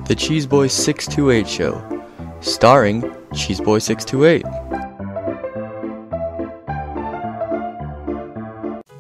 The Cheeseboy628 Show, starring Cheeseboy628.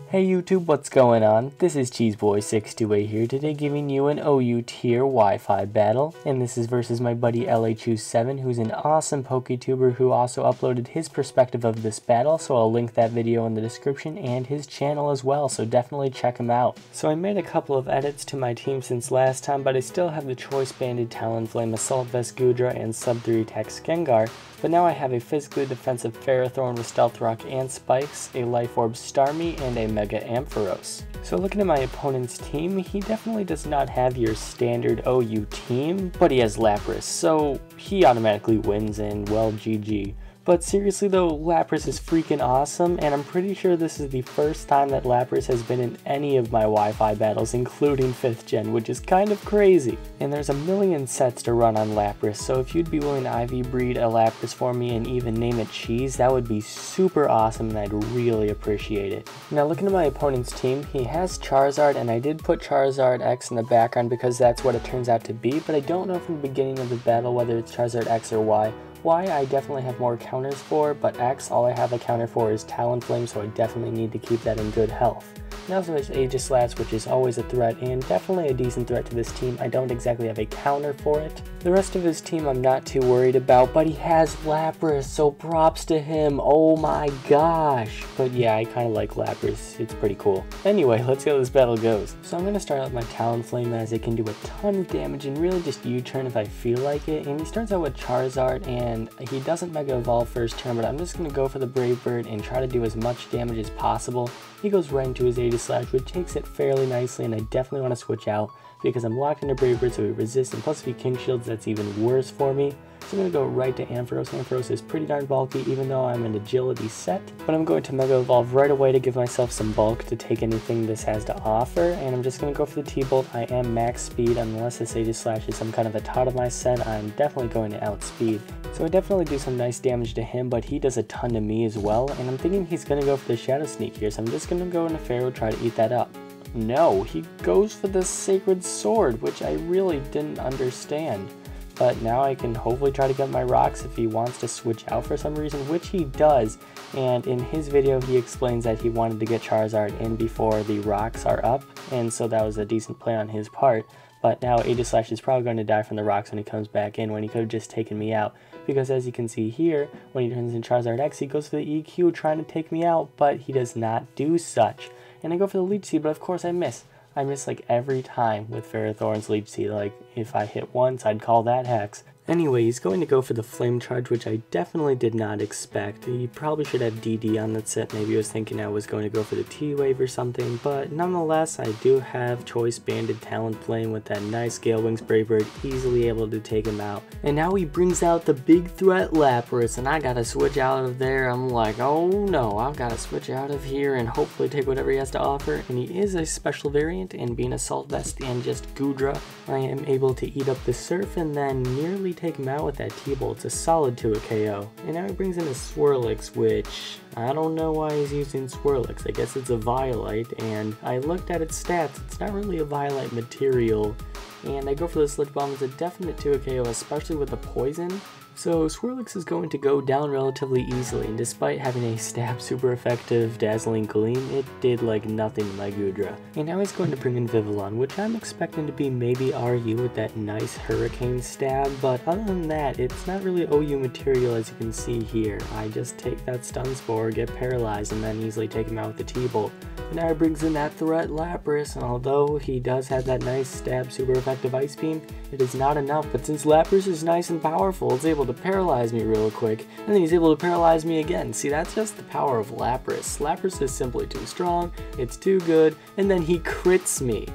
Hey YouTube, what's going on? This is Cheeseboy628 here, today giving you an OU tier Wi-Fi battle, and this is versus my buddy Elechu97, who's an awesome PokeTuber who also uploaded his perspective of this battle, so I'll link that video in the description and his channel as well, so definitely check him out. So I made a couple of edits to my team since last time, but I still have the Choice Banded Talonflame, Assault Vest Goodra, and Sub 3 attack Gengar. But now I have a physically defensive Ferrothorn with Stealth Rock and Spikes, a Life Orb Starmie, and a Mega Ampharos. So looking at my opponent's team, he definitely does not have your standard OU team, but he has Lapras, so he automatically wins and well GG. But seriously though, Lapras is freaking awesome, and I'm pretty sure this is the first time that Lapras has been in any of my Wi-Fi battles, including 5th gen, which is kind of crazy. And there's a million sets to run on Lapras, so if you'd be willing to IV breed a Lapras for me and even name it Cheese, that would be super awesome and I'd really appreciate it. Now looking at my opponent's team, he has Charizard, and I did put Charizard X in the background because that's what it turns out to be, but I don't know from the beginning of the battle whether it's Charizard X or Y. Y I definitely have more counters for, but X all I have a counter for is Talonflame, so I definitely need to keep that in good health. And also there's Aegislash, which is always a threat, and definitely a decent threat to this team. I don't exactly have a counter for it. The rest of his team I'm not too worried about, but he has Lapras, so props to him, oh my gosh. But yeah, I kind of like Lapras, it's pretty cool. Anyway, let's see how this battle goes. So I'm going to start out with my Talonflame, as it can do a ton of damage and really just U-turn if I feel like it. And he starts out with Charizard, and he doesn't Mega Evolve first turn, but I'm just going to go for the Brave Bird and try to do as much damage as possible. He goes right into his Aegislash, which takes it fairly nicely, and I definitely want to switch out because I'm locked into Brave Bird, so he resists, and plus if he King Shields, that's even worse for me. So I'm going to go right to Ampharos. Ampharos is pretty darn bulky, even though I'm an agility set, but I'm going to Mega Evolve right away to give myself some bulk to take anything this has to offer, and I'm just going to go for the T-Bolt. I am max speed, unless this Aegislash is some kind of a tot of my set, I'm definitely going to outspeed. So I definitely do some nice damage to him, but he does a ton to me as well, and I'm thinking he's going to go for the Shadow Sneak here, so I'm just going to go into Pharaoh, try to eat that up. No, he goes for the Sacred Sword, which I really didn't understand. But now I can hopefully try to get my rocks if he wants to switch out for some reason, which he does. And in his video he explains that he wanted to get Charizard in before the rocks are up, and so that was a decent play on his part. But now Aegislash is probably going to die from the rocks when he comes back in, when he could have just taken me out. Because as you can see here, when he turns into Charizard X, he goes for the EQ trying to take me out, but he does not do such. And I go for the Leech Seed, but of course I miss. I miss like every time with Ferrothorn's Leech Seed. Like if I hit once, I'd call that Hex. Anyway, he's going to go for the Flame Charge, which I definitely did not expect. He probably should have DD on that set. Maybe I was thinking I was going to go for the T-Wave or something, but nonetheless, I do have Choice Banded Talonflame with that nice Gale Wings Brave Bird, easily able to take him out. And now he brings out the big threat Lapras, and I gotta switch out of there. I'm like, oh no, I've gotta switch out of here and hopefully take whatever he has to offer. And he is a special variant, and being Assault Vest and just Goodra, I am able to eat up the Surf and then nearly take him out with that T-Bolt. It's a solid to a KO. And now he brings in a Swirlix, which I don't know why he's using Swirlix. I guess it's a Violite, and I looked at its stats. It's not really a Violite material, and I go for the Sludge Bomb. It's a definite to a KO, especially with the poison. So Swirlix is going to go down relatively easily, and despite having a stab super effective Dazzling Gleam, it did like nothing to my Goodra. And now he's going to bring in Vivillon, which I'm expecting to be maybe RU with that nice Hurricane stab, but other than that, it's not really OU material as you can see here. I just take that Stun Spore, get paralyzed, and then easily take him out with the T-Bolt. And now he brings in that threat Lapras, and although he does have that nice stab super effective Ice Beam, it is not enough. But since Lapras is nice and powerful, it's able to paralyze me real quick, and then he's able to paralyze me again. See, that's just the power of Lapras. Lapras is simply too strong, it's too good, and then he crits me.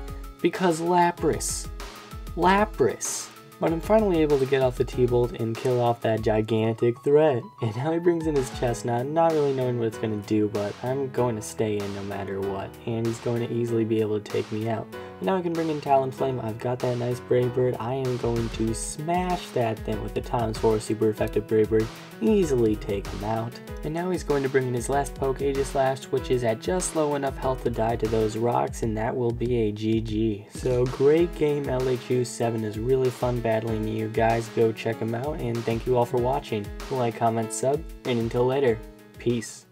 Because Lapras. But I'm finally able to get off the T-Bolt and kill off that gigantic threat. And now he brings in his Chestnut, not really knowing what it's going to do, but I'm going to stay in no matter what. And he's going to easily be able to take me out. And now I can bring in Talonflame. I've got that nice Brave Bird. I am going to smash that thing with the ×4 super effective Brave Bird. Easily take him out. And now he's going to bring in his last poke, Aegislash, which is at just low enough health to die to those rocks, and that will be a GG. So great game, Elechu97 is really fun battling you guys. Go check him out, and thank you all for watching. Like, comment, sub, and until later, peace.